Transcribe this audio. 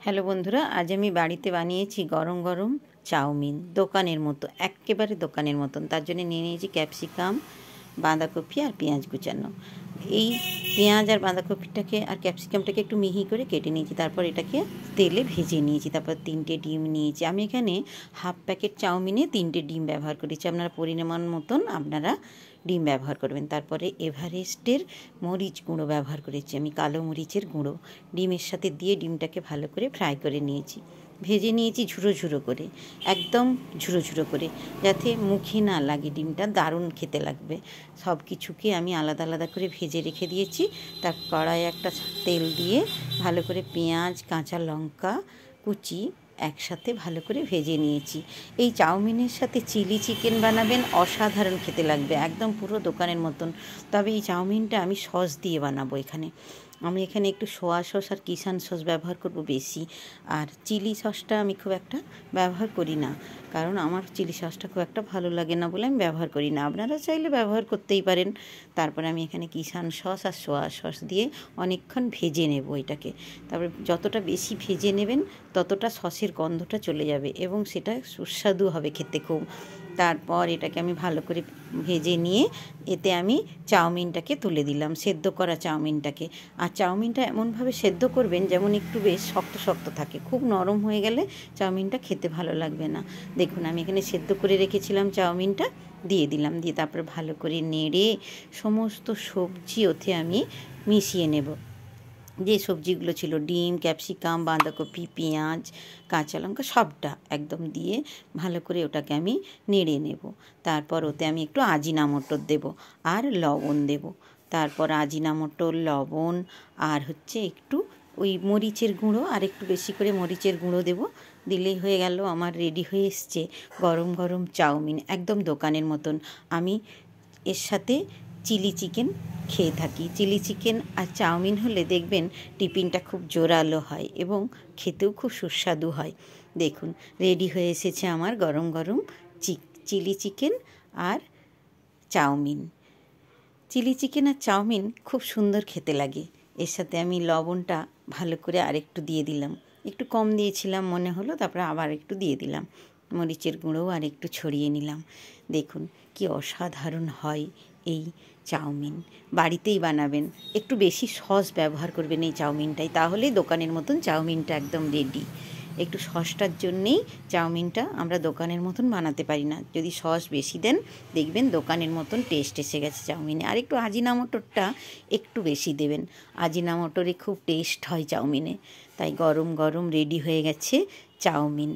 Hello বন্ধুরা, আজ আমি বাড়িতে বানিয়েছি গরম গরম চাউমিন। দোকানের মতো, এক্কেবারে দোকানের মতন। তার জন্য নিয়ে নিয়েছি ক্যাপসিকাম, বাঁধাকপি আর পেঁয়াজ কুচানো। এই পেঁয়াজ আর বাঁধাকপিটাকে আর ক্যাপসিকামটাকে একটু মিহি করে কেটে নিয়েছি। তারপর এটাকে তেলে ভেজে নিয়েছি। তারপর 3টে ডিম নিয়েছি। আমি এখানে হাফ প্যাকেট চাউমিনে 3টে ডিম ব্যবহার করেছি। আপনারা পরিমাণ মতন আপনারা ডিম ব্যবহার করবেন। তারপরে এভারেস্টের মরিচ গুঁড়ো ব্যবহার করেছি আমি, কালো মরিচের গুঁড়ো। ডিমের সাথে দিয়ে ডিমটাকে ভালো করে ফ্রাই করে নিয়েছি। ভেজে নিয়েছি ঝুরো ঝুরো করে, একদম ঝুরো ঝুরো করে, যাতে মুখে না লাগে। ডিমটা দারুণ খেতে লাগবে। সব কিছুকে আমি আলাদা আলাদা করে ভেজে রেখে দিয়েছি। তার কড়াইয়ে একটা তেল দিয়ে ভালো করে পেঁয়াজ, কাঁচা লঙ্কা কুচি একসাথে ভালো করে ভেজে নিয়েছি। এই চাউমিনের সাথে চিলি চিকেন বানাবেন, অসাধারণ খেতে লাগবে, একদম পুরো দোকানের মতন। তবে এই চাউমিনটা আমি সস দিয়ে বানাবো। আমি এখানে একটু সোয়া সস আর কিষান সস ব্যবহার করব বেশি। আর চিলি সসটা আমি খুব একটা ব্যবহার করি না, কারণ আমার চিলি সসটা খুব একটা ভালো লাগে না বলে আমি ব্যবহার করি না। আপনারা চাইলে ব্যবহার করতেই পারেন। তারপরে আমি এখানে কিষান সস আর সোয়া সস দিয়ে অনেকক্ষণ ভেজে নেব এটাকে। তারপরে যতটা বেশি ভেজে নেবেন ততটা সসের গন্ধটা চলে যাবে এবং সেটা সুস্বাদু হবে খেতে খুব। তারপর এটাকে আমি ভালো করে ভেজে নিয়ে এতে আমি চাউমিনটাকে তুলে দিলাম, সেদ্ধ করা চাউমিনটাকে। আর চাউমিনটা এমনভাবে সেদ্ধ করবেন যেমন একটু বেশ শক্ত শক্ত থাকে। খুব নরম হয়ে গেলে চাউমিনটা খেতে ভালো লাগবে না। দেখুন, আমি এখানে সেদ্ধ করে রেখেছিলাম চাউমিনটা, দিয়ে দিলাম। দিয়ে তারপরে ভালো করে নেড়ে সমস্ত সবজি ওতে আমি মিশিয়ে নেব। যে সবজিগুলো ছিল, ডিম, ক্যাপসিকাম, বাঁধাকপি, পেঁয়াজ, কাঁচা লঙ্কা, সবটা একদম দিয়ে ভালো করে ওটাকে আমি নেড়ে নেব। তারপর ওতে আমি একটু আজিনামোটর দেব আর লবণ দেব। তারপর আজিনামোটর, লবণ আর একটু ওই মরিচের গুঁড়ো, আর একটু বেশি করে মরিচের গুঁড়ো দেব। দিলেই হয়ে গেল আমার রেডি হয়ে এসছে গরম গরম চাউমিন, একদম দোকানের মতন। আমি এর সাথে চিলি চিকেন খেয়ে থাকি। চিলি চিকেন আর চাউমিন হলে দেখবেন টিফিনটা খুব জোরালো হয় এবং খেতেও খুব সুস্বাদু হয়। দেখুন, রেডি হয়ে এসেছে আমার গরম গরম চিলি চিকেন আর চাউমিন। চিলি চিকেন আর চাউমিন খুব সুন্দর খেতে লাগে। এর সাথে আমি লবণটা ভালো করে আরেকটু দিয়ে দিলাম, একটু কম দিয়েছিলাম মনে হলো, তারপরে আবার একটু দিয়ে দিলাম। মরিচের গুঁড়োও আর একটু ছড়িয়ে নিলাম। দেখুন কি অসাধারণ হয় এই চাউমিন। বাড়িতেই বানাবেন, একটু বেশি সস ব্যবহার করবেন এই চাউমিনটাই, তাহলেই দোকানের মতন চাউমিনটা একদম রেডি। একটু সসটার জন্যেই চাউমিনটা আমরা দোকানের মতন বানাতে পারি না। যদি সস বেশি দেন দেখবেন দোকানের মতন টেস্ট এসে গেছে চাউমিনে। আর একটু আজিনামোটরটা একটু বেশি দেবেন, আজিনামোটরে খুব টেস্ট হয় চাউমিনে। তাই গরম গরম রেডি হয়ে গেছে চাউমিন।